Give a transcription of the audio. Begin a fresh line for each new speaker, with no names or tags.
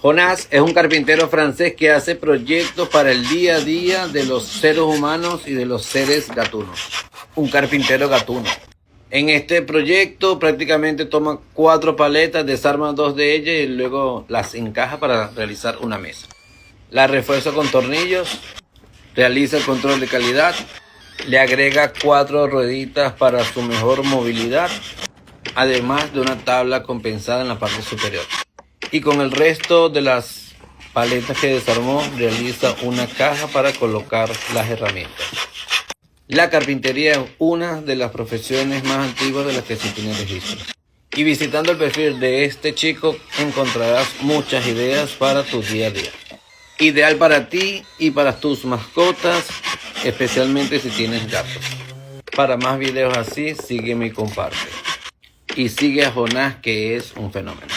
Jonás es un carpintero francés que hace proyectos para el día a día de los seres humanos y de los seres gatunos. Un carpintero gatuno. En este proyecto prácticamente toma 4 paletas, desarma 2 de ellas y luego las encaja para realizar una mesa. La refuerza con tornillos, realiza el control de calidad, le agrega 4 rueditas para su mejor movilidad, además de una tabla compensada en la parte superior. Y con el resto de las paletas que desarmó, realiza una caja para colocar las herramientas. La carpintería es una de las profesiones más antiguas de las que se tiene registro. Y visitando el perfil de este chico encontrarás muchas ideas para tu día a día. Ideal para ti y para tus mascotas, especialmente si tienes gatos. Para más videos así, sígueme y comparte. Y sigue a Jonás, que es un fenómeno.